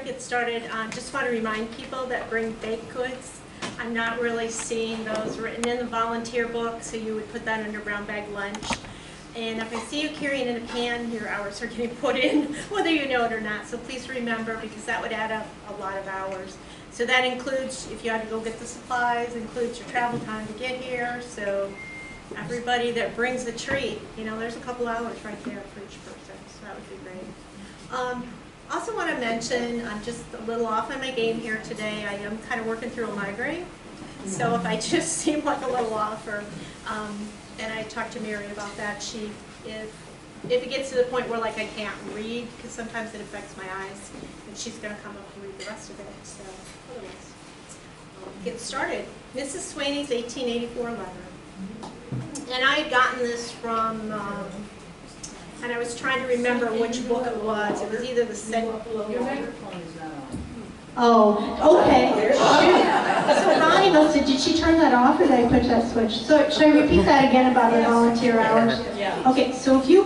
get started, just want to remind people that bring baked goods. I'm not really seeing those written in the volunteer book, so you would put that under brown bag lunch. And if I see you carrying in a pan, your hours are getting put in, whether you know it or not. So please remember, because that would add up a lot of hours. So that includes, if you had to go get the supplies, includes your travel time to get here. So everybody that brings a treat, you know, there's a couple hours right there for each person. So that would be great. Also want to mention, I'm just a little off on my game here today. I am kind of working through a migraine. So if I just seem like a little off, or, and I talked to Mary about that, if it gets to the point where like I can't read, because sometimes it affects my eyes, and she's going to come up and read the rest of it. So otherwise, get started. Mrs. Swaney's 1884 letter. And I had gotten this from, and I was trying to remember which book it was. It was either the second. Your microphone is not on. Oh, okay. So Ronnie must have, did she turn that off or did I push that switch? So should I repeat that again about the volunteer hours? Yeah. Okay, so if you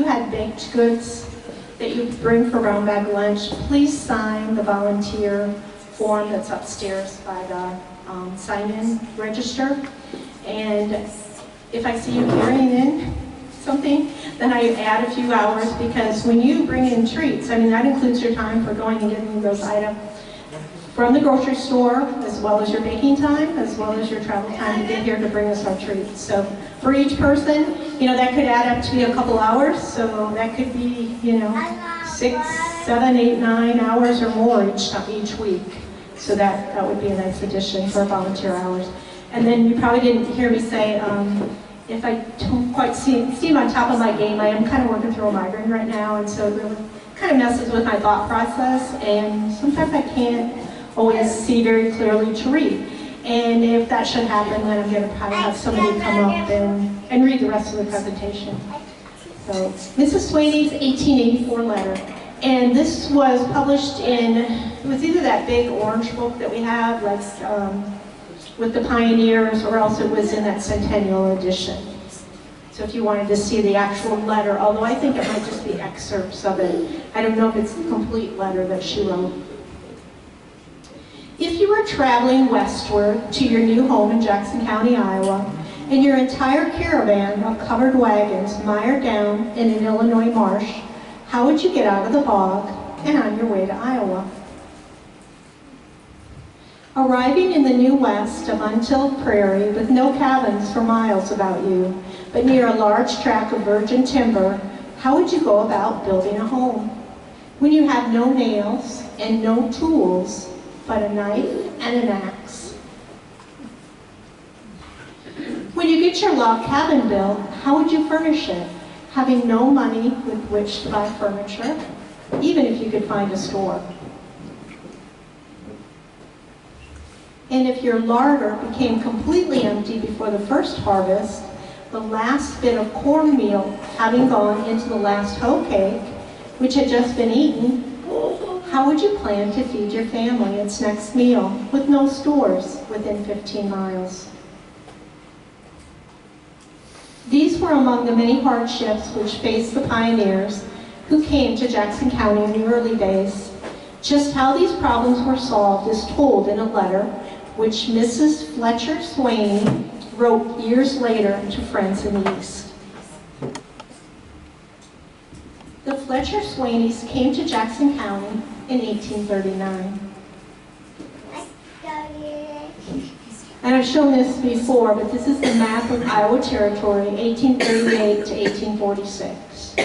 had baked goods that you bring for brown bag lunch, please sign the volunteer form that's upstairs by the sign-in register. And if I see you carrying in something, then I add a few hours, because when you bring in treats, I mean, that includes your time for going and getting those items from the grocery store, as well as your baking time, as well as your travel time to get here to bring us our treats. So for each person, you know, that could add up to be a couple hours. So that could be, you know, 6, 7, 8, 9 hours or more each week. So that would be a nice addition for volunteer hours. And then you probably didn't hear me say, if I don't quite seem on top of my game, I am kind of working through a migraine right now, and so it really kind of messes with my thought process, and sometimes I can't always see very clearly to read. And if that should happen, then I'm going to probably have somebody come up and read the rest of the presentation. So, Mrs. Swaney's 1884 letter. And this was published in, it was either that big orange book that we have, like, with the pioneers, or else it was in that centennial edition. So if you wanted to see the actual letter, although I think it might just be excerpts of it. I don't know if it's the complete letter that she wrote. If you were traveling westward to your new home in Jackson County, Iowa, and your entire caravan of covered wagons mired down in an Illinois marsh, how would you get out of the bog and on your way to Iowa? Arriving in the new west of untilled prairie with no cabins for miles about you, but near a large tract of virgin timber, how would you go about building a home? When you have no nails and no tools, but a knife and an axe. When you get your log cabin built, how would you furnish it, having no money with which to buy furniture, even if you could find a store? And if your larder became completely empty before the first harvest, the last bit of cornmeal having gone into the last hoe cake, which had just been eaten, how would you plan to feed your family its next meal with no stores within 15 miles? These were among the many hardships which faced the pioneers who came to Jackson County in the early days. Just how these problems were solved is told in a letter which Mrs. Fletcher Swaney wrote years later to friends in the East. The Fletcher Swaneys came to Jackson County in 1839. And I've shown this before, but this is the map of Iowa Territory, 1838 to 1846.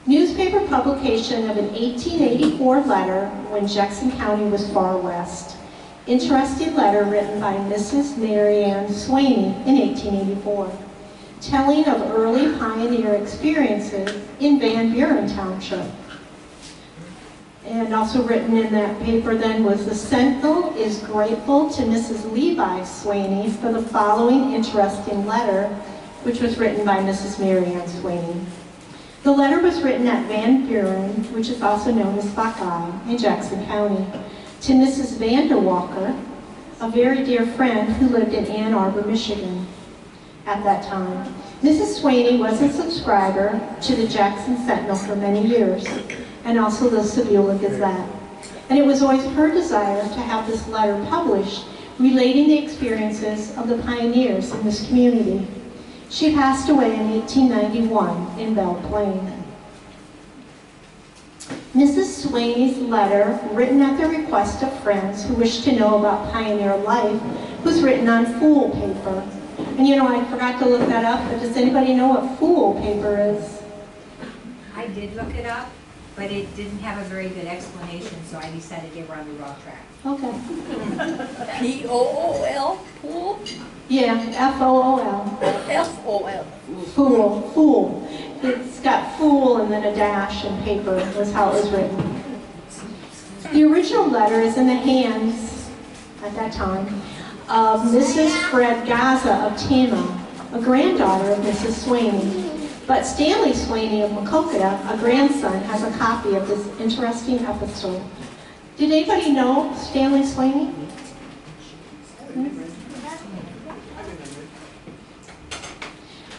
Newspaper publication of an 1884 letter when Jackson County was far west. Interesting letter written by Mrs. Mary Ann Swaney in 1884, telling of early pioneer experiences in Van Buren Township. And also written in that paper then was, the Sentinel is grateful to Mrs. Levi Swaney for the following interesting letter, which was written by Mrs. Mary Ann Swaney. The letter was written at Van Buren, which is also known as Buckeye, in Jackson County, to Mrs. Vanderwalker, a very dear friend who lived in Ann Arbor, Michigan at that time. Mrs. Swaney was a subscriber to the Jackson Sentinel for many years, and also the Sevilla Gazette. And it was always her desire to have this letter published relating the experiences of the pioneers in this community. She passed away in 1891 in Belle Plaine. Mrs. Swaney's letter, written at the request of friends who wished to know about pioneer life, was written on fool paper. And you know, I forgot to look that up, but does anybody know what fool paper is? I did look it up, but it didn't have a very good explanation, so I decided they were on the wrong track. Okay. P-O-O-L, pool? Yeah, F-O-O-L. F-O-L. Fool, fool. It's got fool and then a dash and paper was how it was written. The original letter is in the hands, at that time, of Mrs. Fred Gaza of Tama, a granddaughter of Mrs. Swaney. But Stanley Swaney of Macokota, a grandson, has a copy of this interesting episode. Did anybody know Stanley Swaney?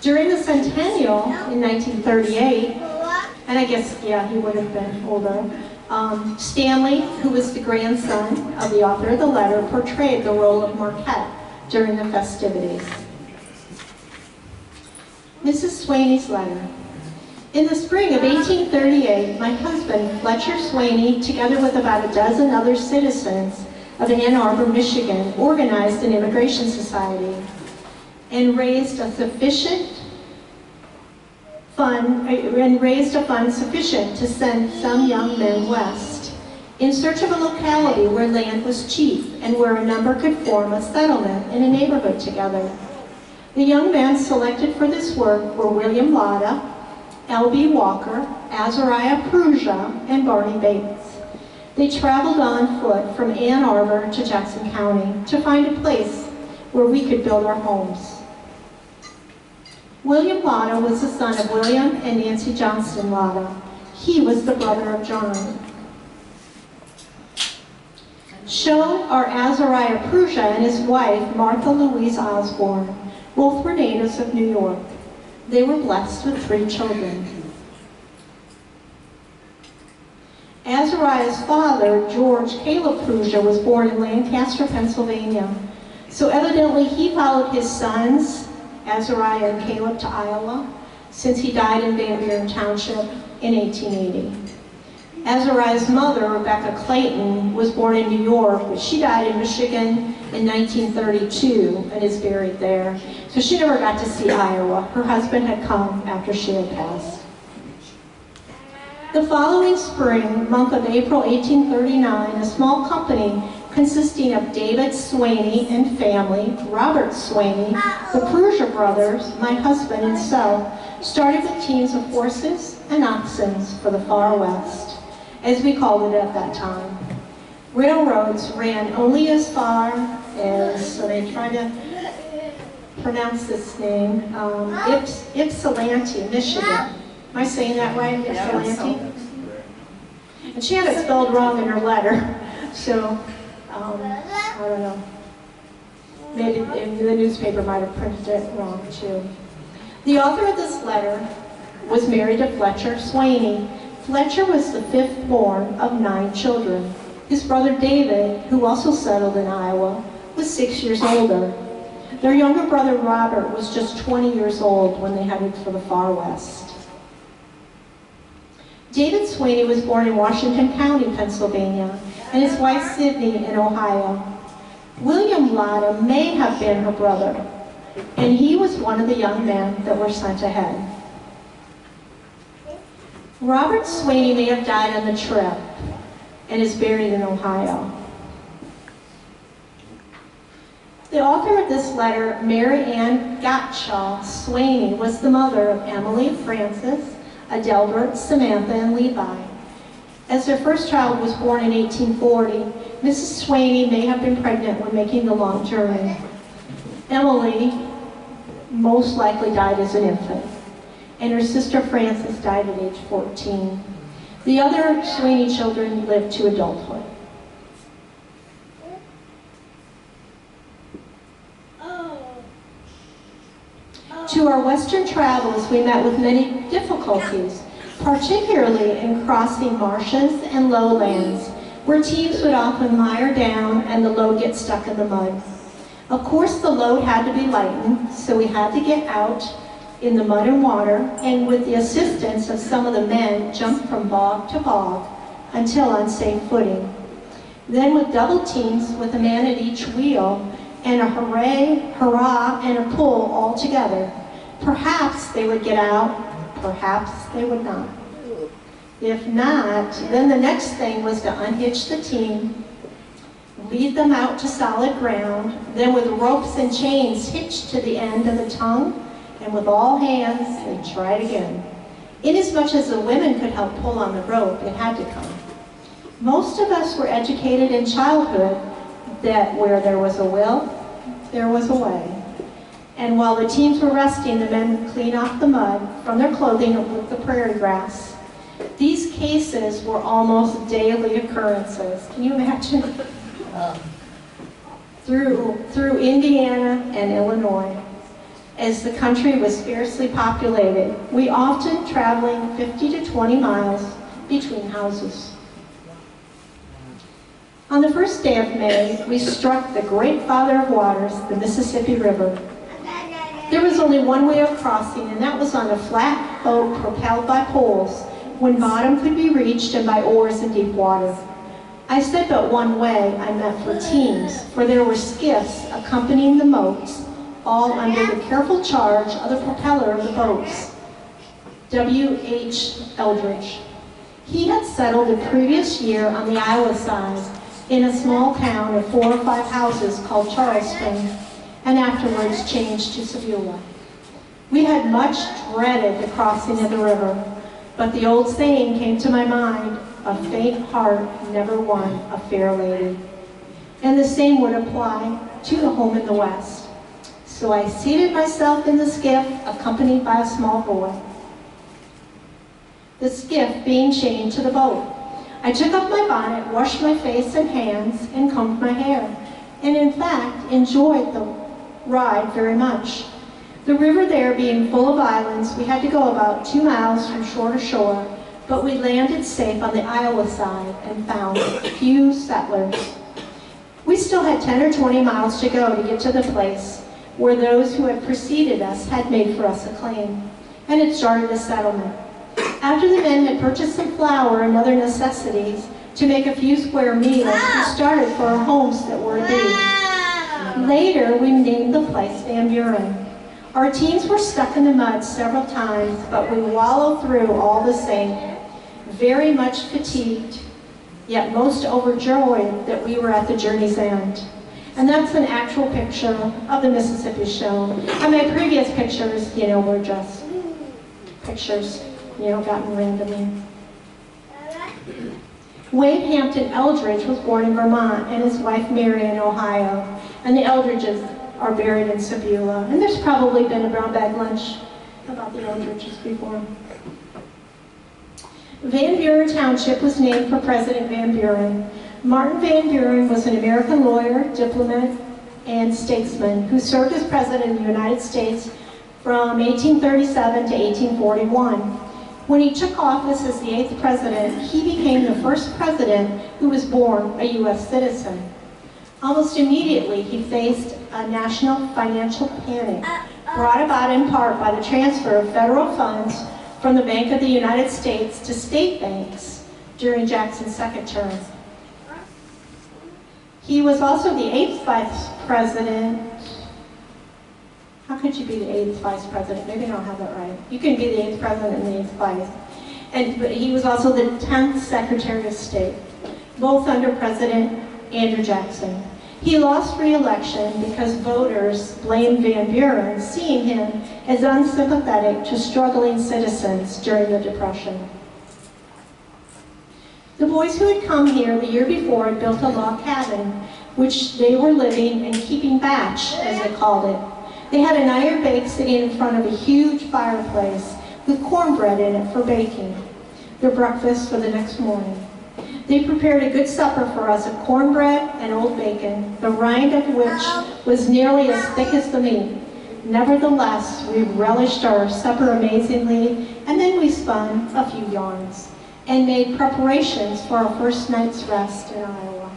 During the centennial in 1938, and I guess, yeah, he would have been older, Stanley, who was the grandson of the author of the letter, portrayed the role of Marquette during the festivities. Mrs. Swaney's letter. In the spring of 1838, my husband, Fletcher Swaney, together with about a dozen other citizens of Ann Arbor, Michigan, organized an immigration society and raised a fund sufficient to send some young men west in search of a locality where land was cheap and where a number could form a settlement in a neighborhood together. The young men selected for this work were William Latta, L.B. Walker, Azariah Prusia, and Barney Bates. They traveled on foot from Ann Arbor to Jackson County to find a place where we could build our homes. William Latta was the son of William and Nancy Johnston Latta. He was the brother of John. Shown are Azariah Prusia and his wife, Martha Louise Osborne. Both were natives of New York. They were blessed with 3 children. Azariah's father, George Caleb Prusia, was born in Lancaster, Pennsylvania. So evidently he followed his sons, Azariah and Caleb, to Iowa, since he died in Van Buren Township in 1880. Azariah's mother, Rebecca Clayton, was born in New York, but she died in Michigan in 1932 and is buried there. So she never got to see Iowa. Her husband had come after she had passed. The following spring, month of April 1839, a small company consisting of David Swaney and family, Robert Swaney, the Prusia brothers, my husband and self, started with teams of horses and oxen for the far west, as we called it at that time. Railroads ran only as far as, so they try to pronounce this name, Ypsilanti, Michigan. Am I saying that right, Ypsilanti? And she had it spelled wrong in her letter, so I don't know. Maybe the newspaper might have printed it wrong too. The author of this letter was married to Fletcher Swaney. Fletcher was the 5th born of 9 children. His brother David, who also settled in Iowa, was 6 years older. Their younger brother Robert was just 20 years old when they headed for the far west. David Swaney was born in Washington County, Pennsylvania, and his wife Sydney in Ohio. William Latta may have been her brother, and he was one of the young men that were sent ahead. Robert Swaney may have died on the trip and is buried in Ohio. The author of this letter, Mary Ann Gottschall Swaney, was the mother of Emily, Francis, Adelbert, Samantha, and Levi. As their first child was born in 1840, Mrs. Swaney may have been pregnant when making the long journey. Emily most likely died as an infant, and her sister Frances died at age 14. The other Swaney children lived to adulthood. To our western travels, we met with many difficulties. particularly in crossing marshes and lowlands, where teams would often mire down and the load get stuck in the mud. Of course, the load had to be lightened, so we had to get out in the mud and water, and with the assistance of some of the men, jump from bog to bog until on safe footing. Then with double teams with a man at each wheel, and a hooray, hurrah, and a pull all together, perhaps they would get out, perhaps they would not. If not, then the next thing was to unhitch the team, lead them out to solid ground, then with ropes and chains hitched to the end of the tongue, and with all hands, they tried again. Inasmuch as the women could help pull on the rope, it had to come. Most of us were educated in childhood that where there was a will, there was a way. And while the teams were resting, the men would clean off the mud from their clothing with the prairie grass. These cases were almost daily occurrences. Can you imagine? Through Indiana and Illinois. As the country was sparsely populated, we often traveling 50 to 20 miles between houses. On the first day of May, we struck the great father of waters, the Mississippi River. There was only one way of crossing, and that was on a flat boat propelled by poles, when bottom could be reached and by oars in deep water. I said but one way, I meant for teams, for there were skiffs accompanying the boats, all under the careful charge of the propeller of the boats, W.H. Eldridge. He had settled the previous year on the Iowa side in a small town of 4 or 5 houses called Charleston, and afterwards changed to Sebula. We had much dreaded the crossing of the river, but the old saying came to my mind, a faint heart never won a fair lady. And the same would apply to the home in the West. So I seated myself in the skiff, accompanied by a small boy. The skiff being chained to the boat. I took off my bonnet, washed my face and hands, and combed my hair, and in fact enjoyed the ride very much. The river there being full of islands, we had to go about 2 miles from shore to shore, but we landed safe on the Iowa side and found few settlers. We still had 10 or 20 miles to go to get to the place where those who had preceded us had made for us a claim, and had started a settlement. After the men had purchased some flour and other necessities to make a few square meals, we started for our homes that were deep. Later, we named the place Van Buren. Our teams were stuck in the mud several times, but we wallowed through all the same, very much fatigued, yet most overjoyed that we were at the journey's end. And that's an actual picture of the Mississippi shown. And my previous pictures, were just pictures, gotten randomly. Wade Hampton Eldridge was born in Vermont, and his wife Mary in Ohio. And the Eldridges are buried in Sebula. And there's probably been a brown bag lunch about the Eldridges before. Van Buren Township was named for President Van Buren. Martin Van Buren was an American lawyer, diplomat, and statesman who served as President of the United States from 1837 to 1841. When he took office as the 8th president, he became the first president who was born a U.S. citizen. Almost immediately, he faced a national financial panic, brought about in part by the transfer of federal funds from the Bank of the United States to state banks during Jackson's second term. He was also the 8th vice president. How could you be the 8th vice president? Maybe I don't have that right. You can be the 8th president and the 8th vice. But he was also the 10th Secretary of State, both under President Andrew Jackson. He lost re-election because voters blamed Van Buren, seeing him as unsympathetic to struggling citizens during the Depression. The boys who had come here the year before had built a log cabin, which they were living and keeping batch, as they called it. They had an iron bake sitting in front of a huge fireplace with cornbread in it for baking, their breakfast for the next morning. They prepared a good supper for us of cornbread and old bacon, the rind of which was nearly as thick as the meat. Nevertheless, we relished our supper amazingly, and then we spun a few yarns and made preparations for our first night's rest in Iowa.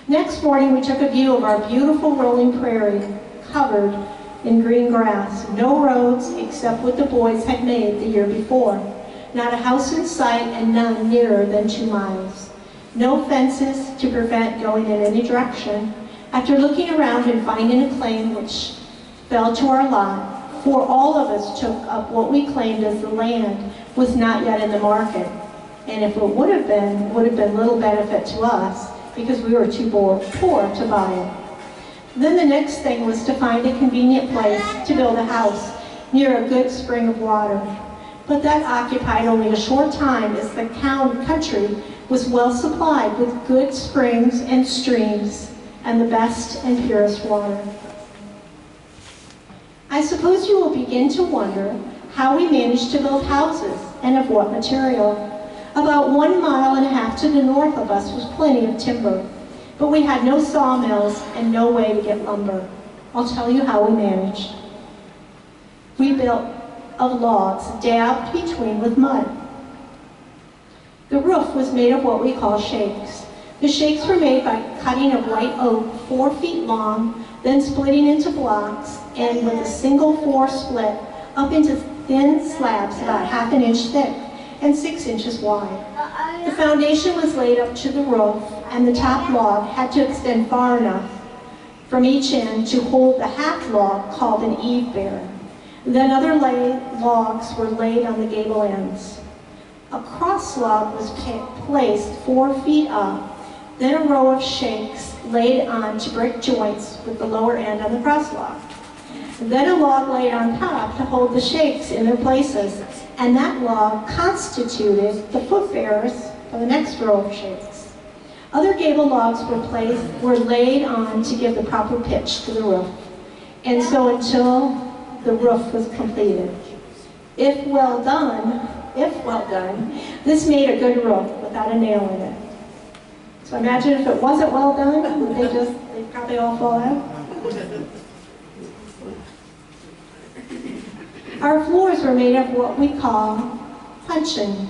Next morning, we took a view of our beautiful rolling prairie covered in green grass. No roads except what the boys had made the year before. Not a house in sight and none nearer than 2 miles. No fences to prevent going in any direction. After looking around and finding a claim which fell to our lot, for all of us took up what we claimed as the land was not yet in the market. And if it would have been little benefit to us because we were too poor to buy it. Then the next thing was to find a convenient place to build a house near a good spring of water. But that occupied only a short time as the country was well supplied with good springs and streams and the best and purest water. I suppose you will begin to wonder how we managed to build houses and of what material. About 1.5 miles to the north of us was plenty of timber, but we had no sawmills and no way to get lumber. I'll tell you how we managed. We built of logs dabbed between with mud. The roof was made of what we call shakes. The shakes were made by cutting a white oak 4 feet long, then splitting into blocks, and with a single 4 split up into thin slabs about 1/2 inch thick and 6 inches wide. The foundation was laid up to the roof, and the top log had to extend far enough from each end to hold the half log called an eave bearer. Then other logs were laid on the gable ends. A cross log was placed 4 feet up, then a row of shakes laid onto brick joints with the lower end on the cross log. Then a log laid on top to hold the shakes in their places, and that log constituted the foot bearers for the next row of shakes. Other gable logs were laid on to give the proper pitch to the roof, and so until the roof was completed. If well done, this made a good roof without a nail in it. So imagine if it wasn't well done, they'd probably all fall out. Our floors were made of what we call puncheon.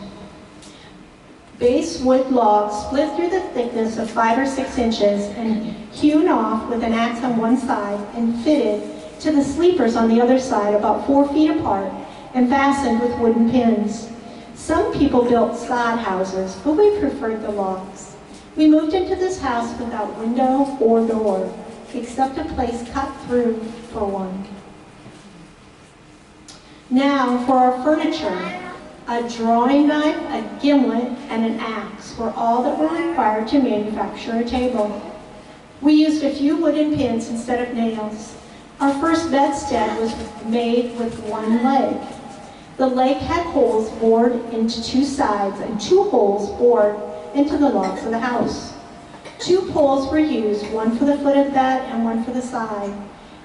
Base wood logs split through the thickness of 5 or 6 inches and hewn off with an axe on one side and fitted to the sleepers on the other side about 4 feet apart and fastened with wooden pins. Some people built sod houses, but we preferred the logs. We moved into this house without window or door, except a place cut through for one. Now for our furniture. A drawing knife, a gimlet, and an axe were all that were required to manufacture a table. We used a few wooden pins instead of nails. Our first bedstead was made with 1 leg. The leg had holes bored into 2 sides and 2 holes bored into the logs of the house. 2 poles were used, one for the foot of the bed and one for the side.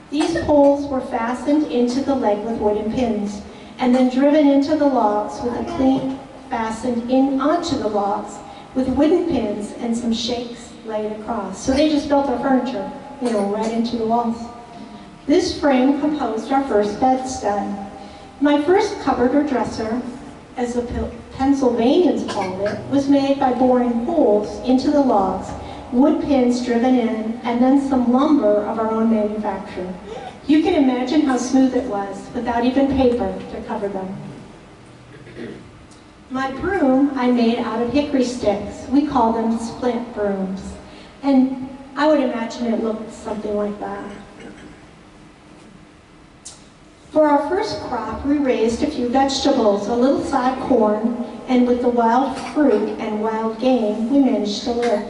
These poles were fastened into the leg with wooden pins, and then driven into the logs with a cleat fastened in onto the logs with wooden pins and some shakes laid across. So they just built our furniture, right into the walls. This frame composed our first bedstead. My first cupboard or dresser, as the Pennsylvanians called it, was made by boring holes into the logs, wood pins driven in, and then some lumber of our own manufacture. You can imagine how smooth it was without even paper to cover them. My broom I made out of hickory sticks. We call them splint brooms. And I would imagine it looked something like that. For our first crop, we raised a few vegetables, a little side corn, and with the wild fruit and wild game, we managed to live.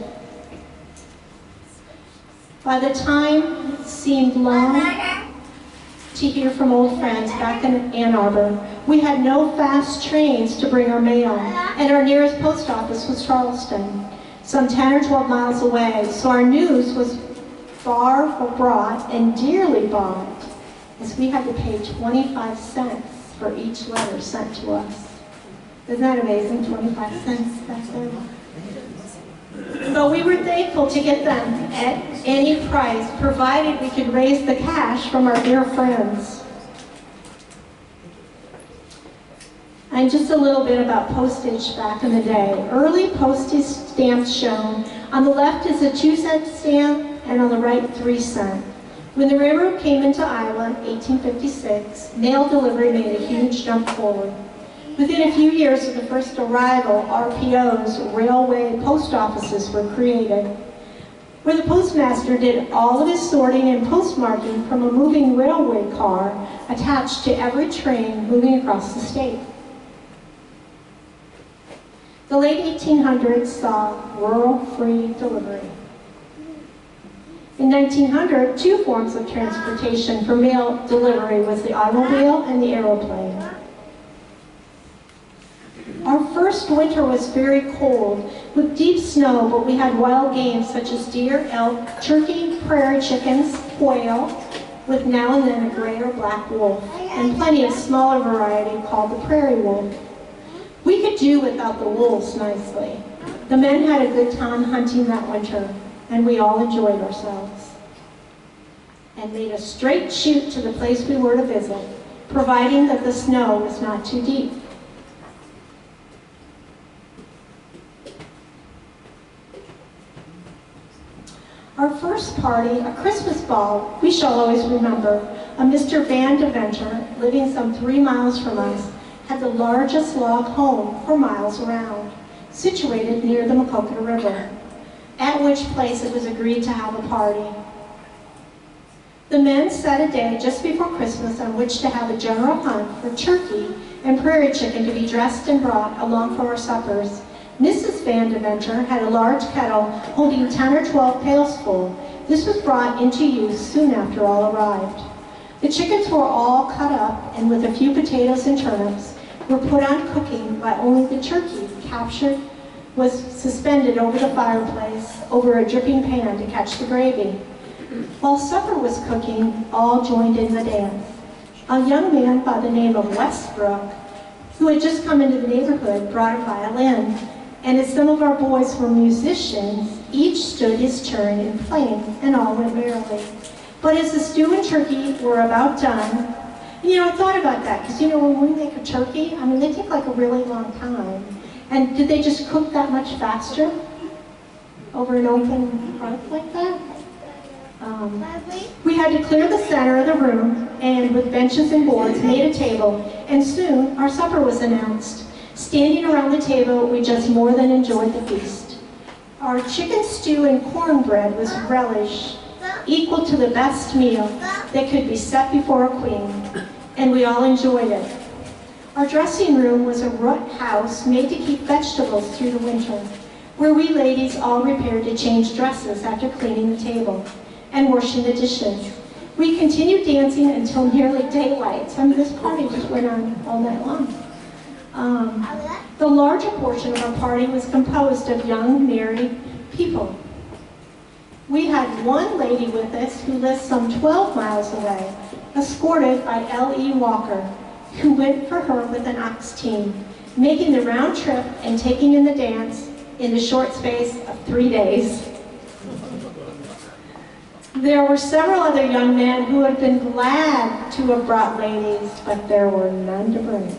By the time it seemed long to hear from old friends back in Ann Arbor, we had no fast trains to bring our mail, and our nearest post office was Charleston, some 10 or 12 miles away, so our news was far brought and dearly bought, as we had to pay 25 cents for each letter sent to us. Isn't that amazing, 25 cents back then? But we were thankful to get them at any price, provided we could raise the cash from our dear friends. And just a little bit about postage back in the day. Early postage stamps shown. On the left is a 2-cent stamp, and on the right, 3-cent. When the railroad came into Iowa in 1856, mail delivery made a huge jump forward. Within a few years of the first arrival, RPOs, railway post offices, were created, where the postmaster did all of his sorting and postmarking from a moving railway car attached to every train moving across the state. The late 1800s saw rural free delivery. In 1900, two forms of transportation for mail delivery was the automobile and the aeroplane. Our first winter was very cold, with deep snow, but we had wild game such as deer, elk, turkey, prairie chickens, quail, with now and then a gray or black wolf, and plenty of smaller variety called the prairie wolf. We could do without the wolves nicely. The men had a good time hunting that winter, and we all enjoyed ourselves, and made a straight shoot to the place we were to visit, providing that the snow was not too deep. Our first party, a Christmas ball, we shall always remember. A Mr. Van Deventer, living some 3 miles from us, had the largest log home for miles around, situated near the Maquoketa River, at which place it was agreed to have a party. The men set a day just before Christmas on which to have a general hunt for turkey and prairie chicken to be dressed and brought along for our suppers. Mrs. Van Deventer had a large kettle holding 10 or 12 pails full. This was brought into use soon after all arrived. The chickens were all cut up, and with a few potatoes and turnips, were put on cooking, while only the turkey, captured, was suspended over the fireplace over a dripping pan to catch the gravy. While supper was cooking, all joined in the dance. A young man by the name of Westbrook, who had just come into the neighborhood, brought a violin, and as some of our boys were musicians, each stood his turn in playing, and all went merrily. But as the stew and turkey were about done, I thought about that, because when we make a turkey, they take like a really long time. And did they just cook that much faster over an open hearth like that? We had to clear the center of the room, and with benches and boards, made a table, and soon our supper was announced. Standing around the table, we just more than enjoyed the feast. Our chicken stew and cornbread was relish, equal to the best meal that could be set before a queen, and we all enjoyed it. Our dressing room was a root house made to keep vegetables through the winter, where we ladies all repaired to change dresses after cleaning the table and washing the dishes. We continued dancing until nearly daylight. This party just went on all night long. The larger portion of our party was composed of young married people. We had one lady with us who lived some 12 miles away, escorted by L.E. Walker, who went for her with an ox team, making the round trip and taking in the dance in the short space of 3 days. There were several other young men who had been glad to have brought ladies, but there were none to bring.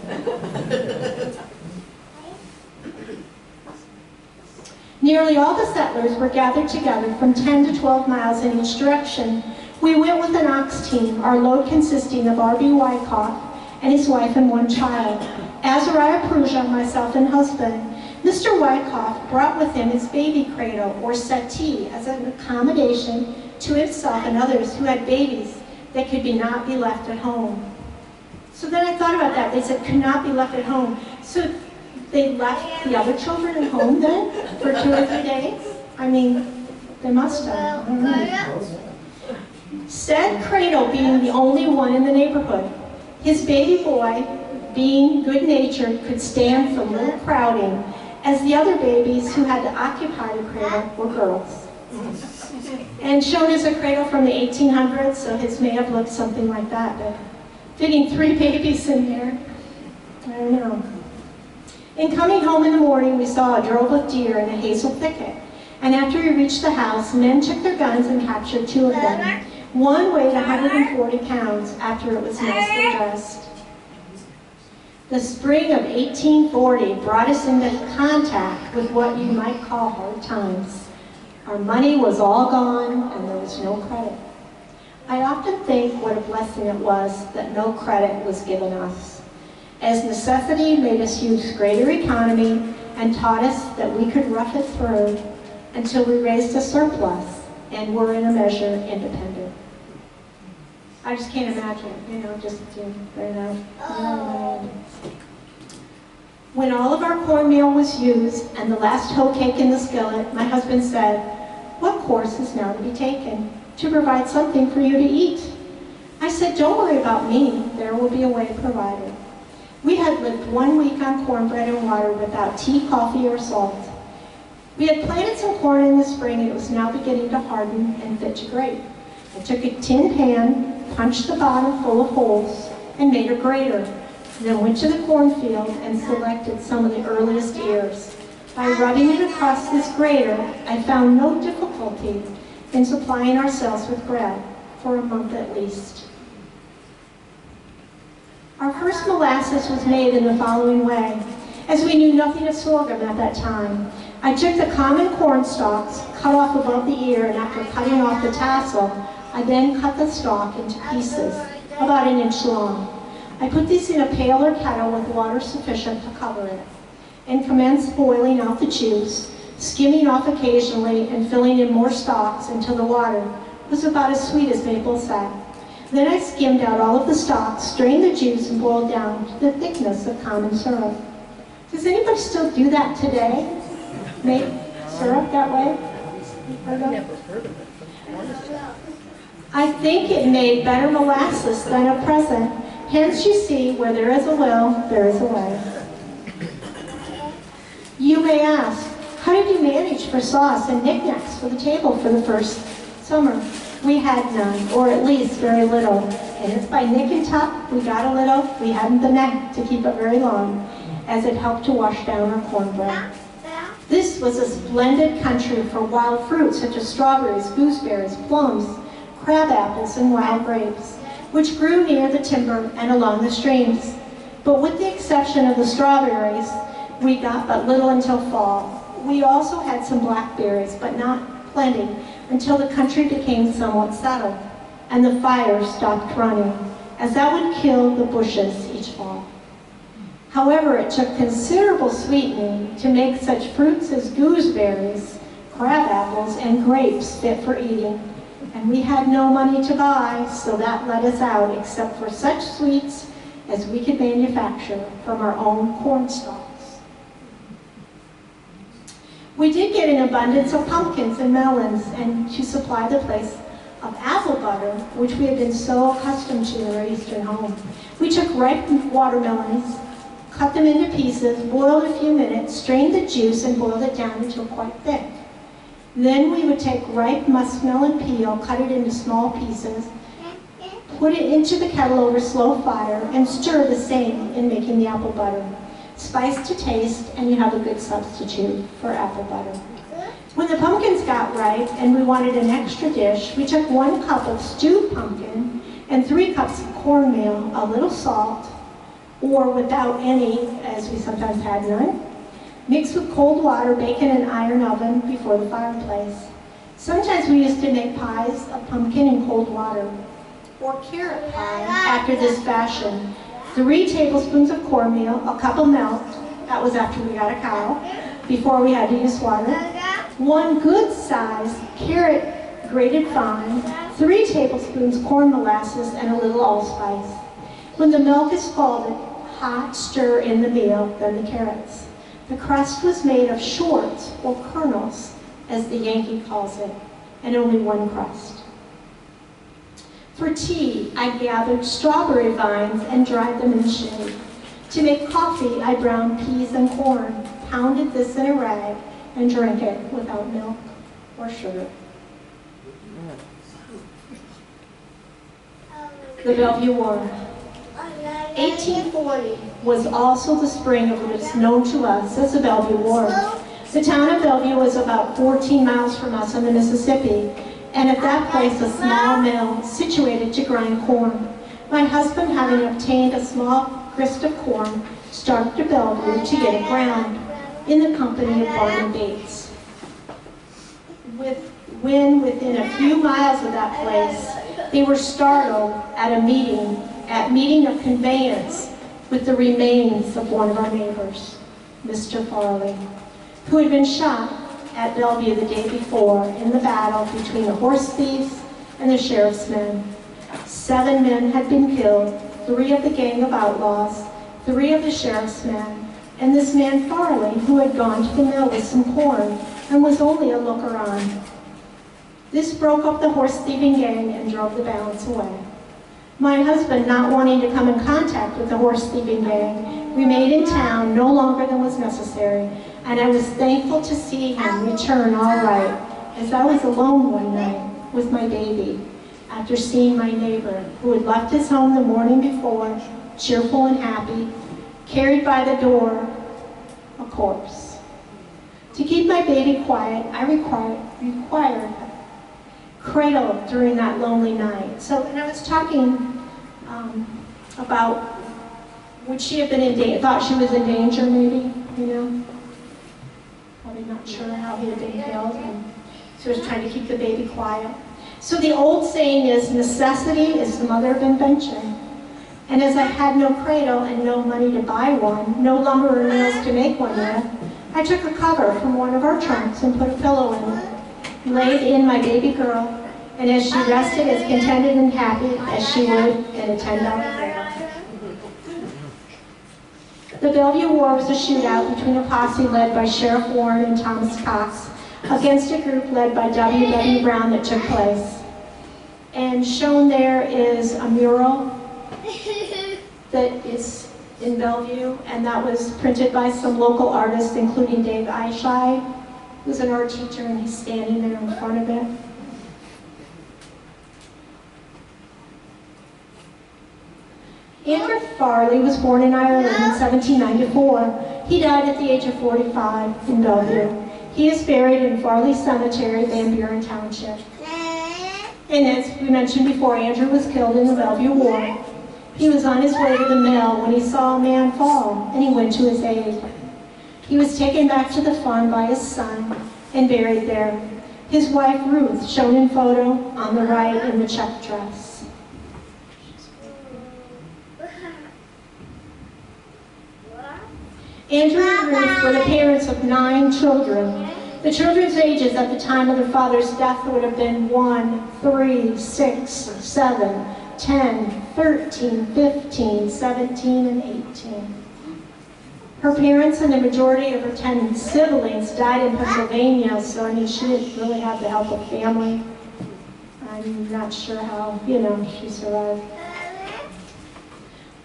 Nearly all the settlers were gathered together from 10 to 12 miles in each direction. We went with an ox team, our load consisting of R.B. Wyckoff and his wife and one child, Azariah Pruja, myself and husband. Mr. Wyckoff brought with him his baby cradle, or settee, as an accommodation to himself and others who had babies that could not be left at home. So then I thought about that. They said could not be left at home. So they left the other children at home then for 2 or 3 days? They must have. I don't know. Said cradle being the only one in the neighborhood. His baby boy, being good-natured, could stand for little crowding, as the other babies who had to occupy the cradle were girls. And shown as a cradle from the 1800s, so his may have looked something like that, but fitting 3 babies in there, I don't know. In coming home in the morning, we saw a drove of deer in a hazel thicket, and after we reached the house, men took their guns and captured 2 of them. One weighed 140 pounds after it was nicely dressed. The spring of 1840 brought us into contact with what you might call hard times. Our money was all gone and there was no credit. I often think what a blessing it was that no credit was given us, as necessity made us use greater economy and taught us that we could rough it through until we raised a surplus and were in a measure independent. I just can't imagine, just very nice. When all of our cornmeal was used and the last hoe cake in the skillet, my husband said, "What course is now to be taken to provide something for you to eat?" I said, "Don't worry about me, there will be a way provided." We had lived 1 week on cornbread and water without tea, coffee, or salt. We had planted some corn in the spring and it was now beginning to harden and fit to grate. I took a tin pan, punched the bottom full of holes, and made a grater. Then went to the cornfield and selected some of the earliest ears. By rubbing it across this grater, I found no difficulty in supplying ourselves with bread for a month at least. Our first molasses was made in the following way. As we knew nothing of sorghum at that time, I took the common corn stalks, cut off above the ear, and after cutting off the tassel, I then cut the stalk into pieces, about 1 inch long. I put these in a pail or kettle with water sufficient to cover it, and commenced boiling out the juice, skimming off occasionally and filling in more stalks until the water was about as sweet as maple sap. Then I skimmed out all of the stalks, strained the juice, and boiled down to the thickness of common syrup. Does anybody still do that today? Make syrup that way? Never heard of it. I think it made better molasses than at present. Hence you see, where there is a will, there is a way. You may ask, how did you manage for sauce and knickknacks for the table for the first summer? We had none, or at least very little. And if by nick and tuck we got a little, we hadn't the neck to keep it very long, as it helped to wash down our cornbread. This was a splendid country for wild fruits such as strawberries, gooseberries, plums, crab apples, and wild grapes, which grew near the timber and along the streams. But with the exception of the strawberries, we got but little until fall. We also had some blackberries, but not plenty, until the country became somewhat settled, and the fires stopped running, as that would kill the bushes each fall. However, it took considerable sweetening to make such fruits as gooseberries, crab apples, and grapes fit for eating, and we had no money to buy, so that let us out except for such sweets as we could manufacture from our own corn stalks. We did get an abundance of pumpkins and melons, and to supply the place of apple butter, which we had been so accustomed to in our Eastern home. We took ripe watermelons, cut them into pieces, boiled a few minutes, strained the juice, and boiled it down until quite thick. Then we would take ripe muskmelon peel, cut it into small pieces, put it into the kettle over slow fire, and stir the same in making the apple butter. Spice to taste, and you have a good substitute for apple butter. When the pumpkins got ripe and we wanted an extra dish, we took 1 cup of stewed pumpkin and 3 cups of cornmeal, a little salt, or without any, as we sometimes had none, mixed with cold water, bake in an iron oven before the fireplace. Sometimes we used to make pies of pumpkin in cold water, or carrot pie after this fashion. 3 tablespoons of cornmeal, a cup of milk, that was after we got a cow, before we had to use water, 1 good-sized carrot grated fine, 3 tablespoons corn molasses, and a little allspice. When the milk is scalded, hot, stir in the meal, then the carrots. The crust was made of shorts, or kernels, as the Yankee calls it, and only 1 crust. For tea, I gathered strawberry vines and dried them in the shade. To make coffee, I browned peas and corn, pounded this in a rag, and drank it without milk or sugar. The Bellevue War. 1840 was also the spring of what is known to us as the Bellevue War. The town of Bellevue was about 14 miles from us on the Mississippi, and at that place a small mill situated to grind corn. My husband, having obtained a small grist of corn, started to Bellevue to get aground in the company of Barnum Bates. When within a few miles of that place, they were startled at meeting of conveyance with the remains of one of our neighbors, Mr. Farley, who had been shot at Bellevue the day before in the battle between the horse thieves and the sheriff's men. 7 men had been killed, 3 of the gang of outlaws, 3 of the sheriff's men, and this man Farley, who had gone to the mill with some corn and was only a looker-on. This broke up the horse thieving gang and drove the balance away. My husband, not wanting to come in contact with the horse thieving gang, remained in town no longer than was necessary, and I was thankful to see him return all right, as I was alone one night with my baby, after seeing my neighbor, who had left his home the morning before, cheerful and happy, carried by the door a corpse. To keep my baby quiet, I required cradle during that lonely night. So, and I was talking about, would she have been in danger, thought she was in danger maybe, you know? Probably not sure how he had been killed, and so I was trying to keep the baby quiet. So the old saying is, necessity is the mother of invention. And as I had no cradle and no money to buy one, no lumber or nails to make one with, I took a cover from one of our trunks and put a pillow in it, laid in my baby girl, and as she rested as contented and happy as she would in a $10 cradle. The Bellevue War was a shootout between a posse led by Sheriff Warren and Thomas Cox against a group led by W.W. Brown that took place. And shown there is a mural that is in Bellevue, and that was printed by some local artists, including Dave Eishai, who's an art teacher, and he's standing there in front of it. Andrew Farley was born in Ireland in 1794. He died at the age of 45 in Bellevue. He is buried in Farley Cemetery, Van Buren Township. And as we mentioned before, Andrew was killed in the Bellevue War. He was on his way to the mill when he saw a man fall, and he went to his aid. He was taken back to the farm by his son and buried there. His wife, Ruth, shown in photo on the right in the check dress. Andrew and Ruth were the parents of 9 children. The children's ages at the time of their father's death would have been 1, 3, 6, 7, 10, 13, 15, 17, and 18. Her parents and the majority of her 10 siblings died in Pennsylvania, so I mean, she didn't really have the help of family. I'm not sure how, she survived.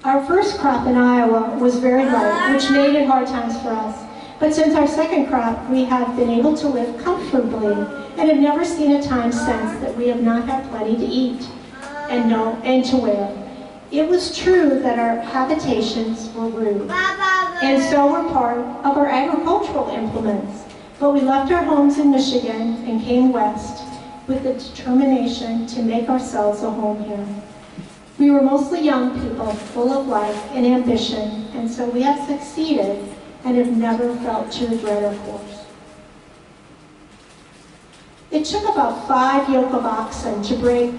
Our first crop in Iowa was very light, which made it hard times for us. But since our second crop, we have been able to live comfortably and have never seen a time since that we have not had plenty to eat and to wear. It was true that our habitations were rude, and so were part of our agricultural implements. But we left our homes in Michigan and came west with the determination to make ourselves a home here. We were mostly young people, full of life and ambition, and so we have succeeded and have never felt to regret our course. It took about 5 yoke of oxen to break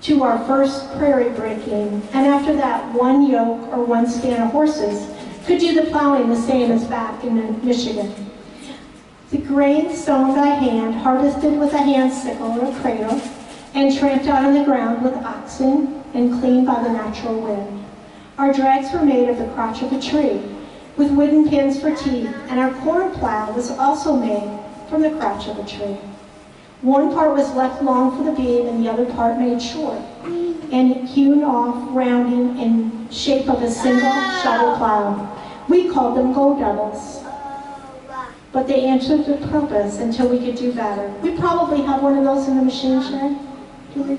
to our first prairie breaking, and after that, 1 yoke or 1 span of horses could do the plowing the same as back in Michigan. The grain sown by hand, harvested with a hand sickle or a cradle, and tramped out on the ground with oxen and cleaned by the natural wind. Our drags were made of the crotch of a tree, with wooden pins for teeth, and our corn plow was also made from the crotch of a tree. One part was left long for the beam and the other part made short, and hewn off, rounding in shape of a single shuttle plow. We called them go doubles, but they answered the purpose until we could do better. We probably have one of those in the machine shed. Do we?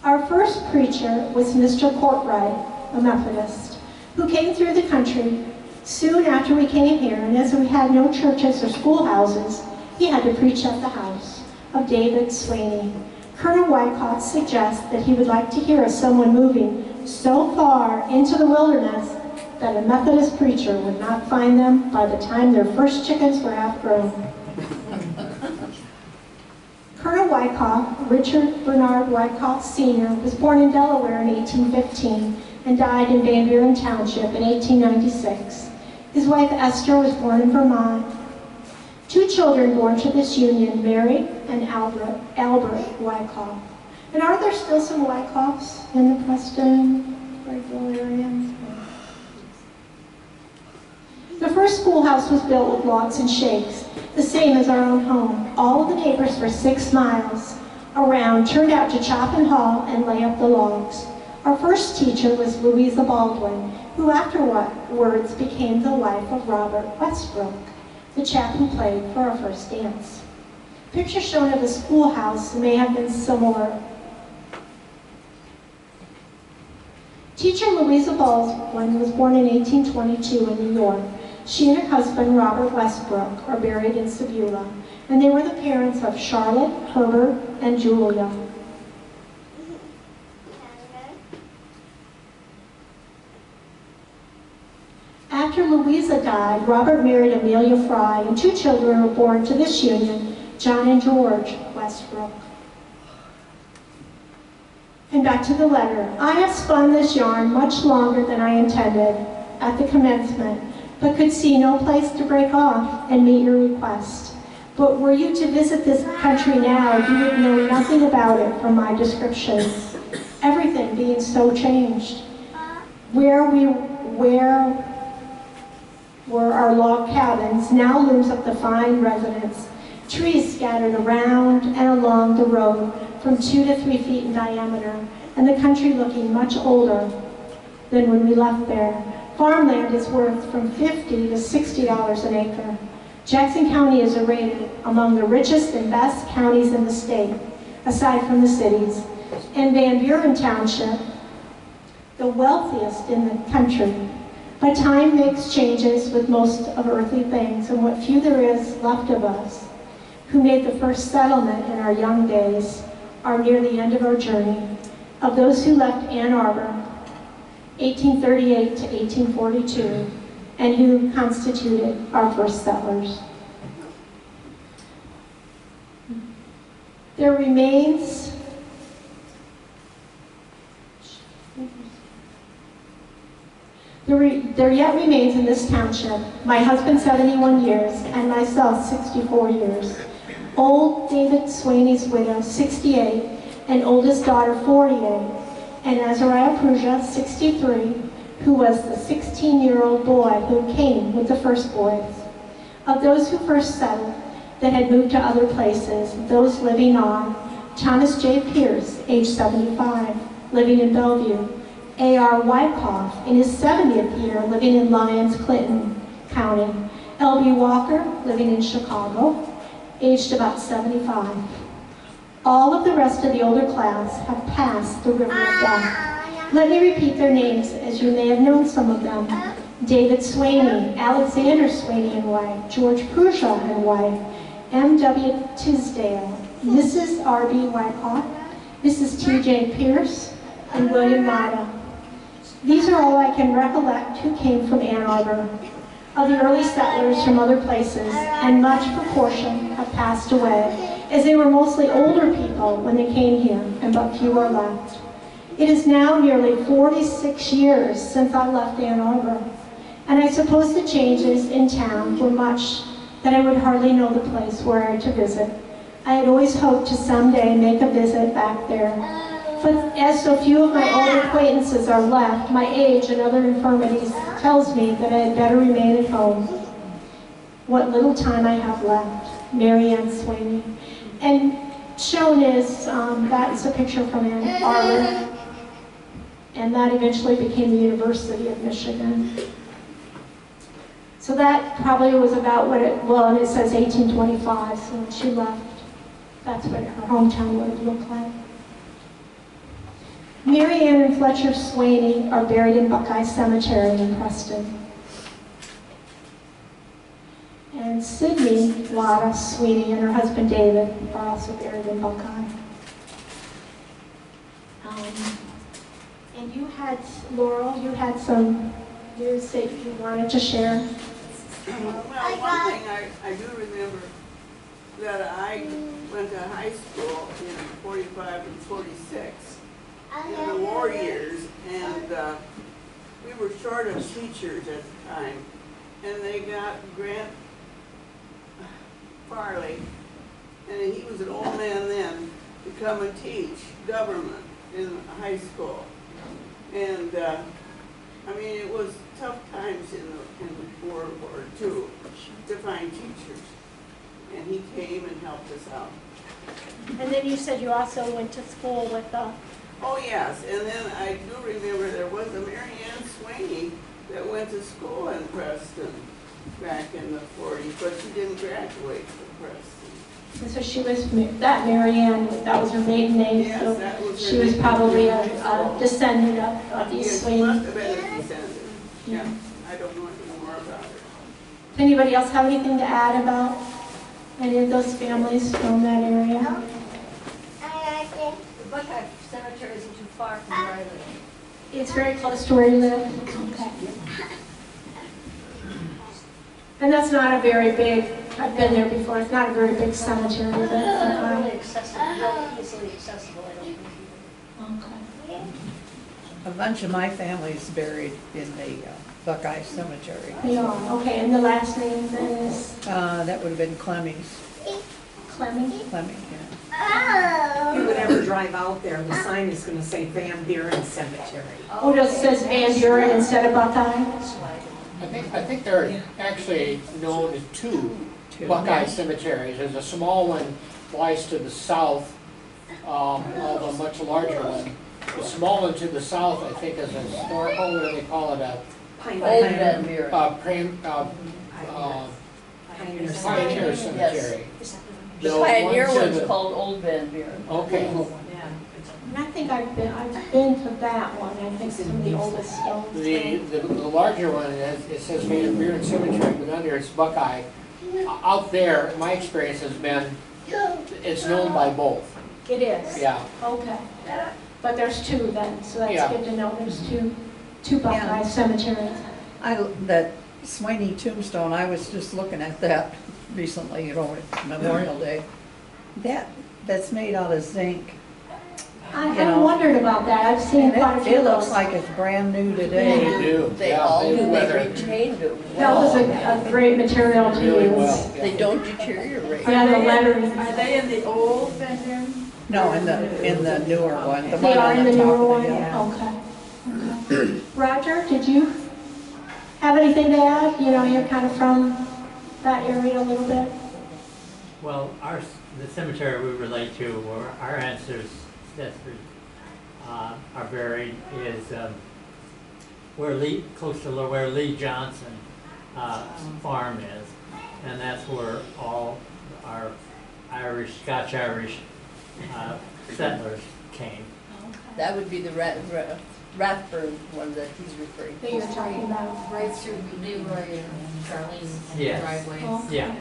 Our first preacher was Mr. Courtwright, a Methodist, who came through the country soon after we came here, and as we had no churches or schoolhouses, he had to preach at the house of David Swaney. Colonel Wyckoff suggests that he would like to hear of someone moving so far into the wilderness that a Methodist preacher would not find them by the time their first chickens were half grown. Colonel Wyckoff, Richard Bernard Wyckoff Sr., was born in Delaware in 1815 and died in Van Buren Township in 1896. His wife Esther was born in Vermont. Two children born to this union, Mary and Albert Wyckoff. And are there still some Wyckoffs in the Preston, Grayville area? The first schoolhouse was built with logs and shakes, the same as our own home. All of the neighbors for 6 miles around turned out to chop and haul and lay up the logs. Our first teacher was Louisa Baldwin, who afterwards became the wife of Robert Westbrook, the chap who played for our first dance. Pictures shown of the schoolhouse may have been similar. Teacher Louisa Baldwin was born in 1822 in New York. She and her husband, Robert Westbrook, are buried in Sebula, and they were the parents of Charlotte, Herbert, and Julia. After Louisa died, Robert married Amelia Fry, and 2 children were born to this union, John and George Westbrook. And back to the letter. I have spun this yarn much longer than I intended at the commencement, but could see no place to break off and meet your request. But were you to visit this country now, you would know nothing about it from my descriptions, everything being so changed. Where were our log cabins now looms up the fine residence, trees scattered around and along the road from 2 to 3 feet in diameter, and the country looking much older than when we left there. Farmland is worth from $50 to $60 an acre. Jackson County is rated among the richest and best counties in the state, aside from the cities, and Van Buren Township, the wealthiest in the country. But time makes changes with most of earthly things, and what few there is left of us, who made the first settlement in our young days, are near the end of our journey. Of those who left Ann Arbor, 1838 to 1842, and who constituted our first settlers. There yet remains in this township my husband 71 years and myself 64 years, old David Swaney's widow 68, and oldest daughter 48, and Azariah Pruja 63, who was the 16-year-old boy who came with the first boys. Of those who first settled that had moved to other places, those living on, Thomas J. Pierce, age 75, living in Bellevue, A.R. Wyckoff, in his 70th year, living in Lyons, Clinton County, L.B. Walker, living in Chicago, aged about 75. All of the rest of the older class have passed the river of death. Let me repeat their names, as you may have known some of them. David Swaney, Alexander Swaney and wife, George Pruja and wife, M.W. Tisdale, Mrs. R.B. Wyckoff, Mrs. T.J. Pierce, and William Mata. These are all I can recollect who came from Ann Arbor. Of the early settlers from other places, and much proportion have passed away, as they were mostly older people when they came here, and but few are left. It is now nearly 46 years since I left Ann Arbor, and I suppose the changes in town were much that I would hardly know the place where I to visit. I had always hoped to someday make a visit back there. But as so few of my old acquaintances are left, my age and other infirmities tells me that I had better remain at home. What little time I have left, Mary Ann Swaney. And shown is, that's a picture from Ann Arbor, and that eventually became the University of Michigan. So that probably was about what it, well, and it says 1825, so when she left, that's what her hometown would have looked like. Mary Ann and Fletcher Swaney are buried in Buckeye Cemetery in Preston. And Sydney Lotta Sweeney and her husband David are also buried in Buckeye. And You had, Laurel, you had some news that you wanted to share. Well, one thing I do remember that I went to high school in 45 and 46 in the war years, and we were short of teachers at the time, and they got Grant Farley, and he was an old man then, to come and teach government in high school. And I mean, it was tough times in World War II to find teachers, and he came and helped us out. And then you said you also went to school with the... Oh, yes, and then I do remember there was a Mary Ann Swaney that went to school in Preston back in the 40s, but she didn't graduate from Preston. And so she was, that Mary Ann, that was her maiden name, Yes, so that was her she was name. probably a descendant of these Yes, she Swaney. must have been a descendant. Yeah, I don't know anything more about her. Does anybody else have anything to add about any of those families from that area? The Buckeye Cemetery isn't too far from where I live. It's very close to where you live? Okay. And that's not a very big, I've been there before, it's not a very big cemetery, but It's not really accessible, really easily accessible, I don't think. okay. A bunch of my family's buried in the Buckeye Cemetery. They are, okay, and the last name is That would have been Clemmings. Clemming? Clemming, yeah. If you would ever drive out there, the sign is going to say Van Buren Cemetery. Oh, it says Van Buren instead of Buckeye? I think there are actually known as two Buckeye cemeteries. There's a small one lies to the south of a much larger one. The small one to the south, I think, is a historical, what do they call it, a Van Buren. pioneer cemetery. The The pioneer one to one's the- called Old Van Buren. Okay. And I think I've been to that one, I think some of the oldest stones. The larger one, it says Van Buren Cemetery, but under it's Buckeye. Out there, my experience has been, it's known by both. It is? Yeah. Okay. But there's two then, so that's Yeah. good to know, there's two Buckeye cemeteries. That Swaney tombstone, I was just looking at that recently, Memorial Day. That's made out of zinc. I You have know. wondered about that, I've seen And quite a few it of looks those. like it's brand new today. They do. They Yeah, all do, they weather retained it That was well. a great material to really use. well. Yeah. They don't deteriorate. Yeah, the lettering. Are they in the old Van Buren? No, in the newer one. The They one are on in the top newer of the one? hill. Okay. Roger, did you have anything to add? You know, you're kind of from that area a little bit. Well, the cemetery we relate to, or our ancestors are buried, is close to where Lee Johnson farm is, and that's where all our Scotch-Irish settlers came. That would be the Rathburn one that he's referring That to. you're talking about. Right through Leroy and Charlene's Yes. driveway. Okay. Yeah.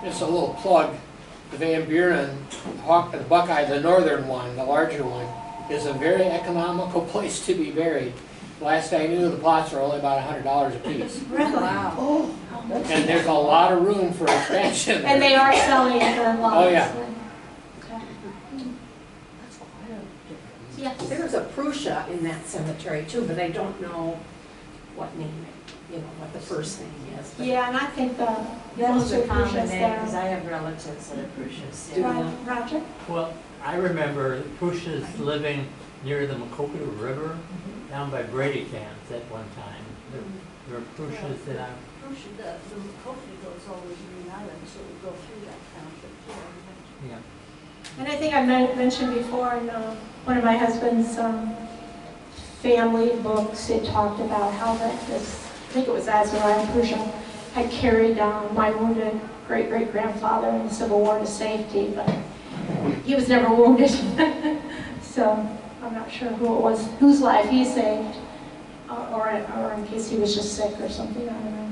Just a little plug, the Van Buren, the Buckeye, the northern one, the larger one, is a very economical place to be buried. Last I knew, the plots were only about $100 a piece. Really? Wow. Oh. And there's a lot of room for expansion. And they are selling for lots. Oh, yeah. Okay. That's quite a Yes. There's a Prussia in that cemetery too, but I don't know what name, what the first name is. but- Yeah, and I think the That was most a of common Prushia's name, there. because I have relatives that are Prussians. Do Right, Roger? Well, I remember Prushia's living near the Maquoketa River, down by Brady Camps at one time. There were Prussia's that I... Prussia, the Maquoketa goes over to Green Island, so we go through that township too. Yeah. And I think I mentioned before in one of my husband's family books, it talked about how this, I think it was Azariah Prussia, had carried my wounded great-great-grandfather in the Civil War to safety, but he was never wounded. So I'm not sure who it was, whose life he saved, or in case he was just sick or something, I don't know.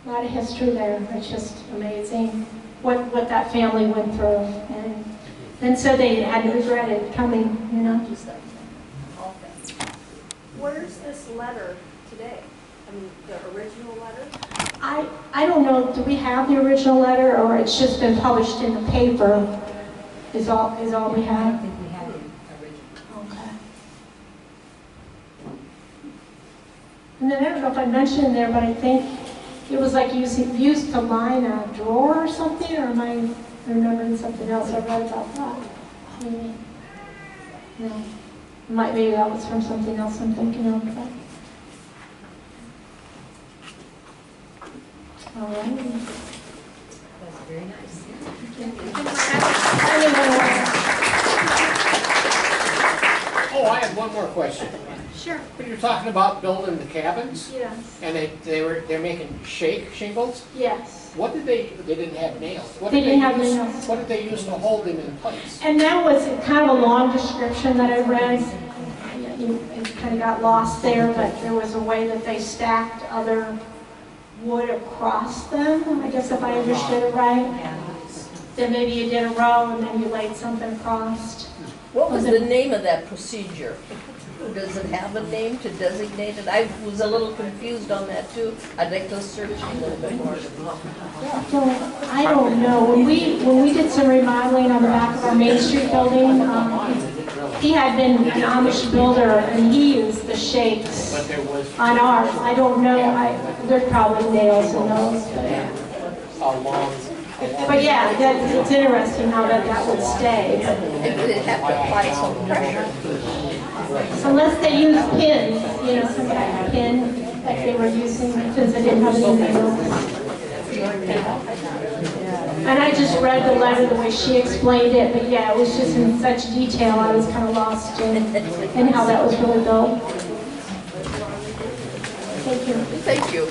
A lot of history there. It's just amazing what that family went through. And And so they hadn't regretted coming, you know. Where's this letter today? I mean, the original letter? I don't know, do we have the original letter, or it's just been published in the paper is all we I don't have? think we had it originally. Okay. And then I don't know if I mentioned in there, but I think it was like used to line a drawer or something, or am I remembering something else I read about that? Maybe. No. Maybe that was from something else I'm thinking of. But. All right. That's very nice. Oh, I have one more question. Sure. When you're talking about building the cabins, Yes. and they're making shake shingles, Yes. what did they didn't have nails. What They did didn't have use- nails. What did they use to hold them in place? And that was kind of a long description that I read. It kind of got lost there, but there was a way that they stacked other wood across them, I guess if I understood it right. Then maybe you did a row and then you laid something across. What was the name of that procedure? Does it have a name to designate it? I was a little confused on that too. I'd like to search a little bit more. I don't know. When we did some remodeling on the back of our Main Street building, he had been an Amish builder and he used the shakes But there was on ours. I don't know. There's probably nails in those. a long. But yeah, it's interesting how that would stay. It would have to apply some pressure. Unless they use pins, some kind of pin that they were using since they didn't have any nails. And I just read the letter the way she explained it, but yeah, it was just in such detail, I was kind of lost in how that was really built. Thank you. Thank you.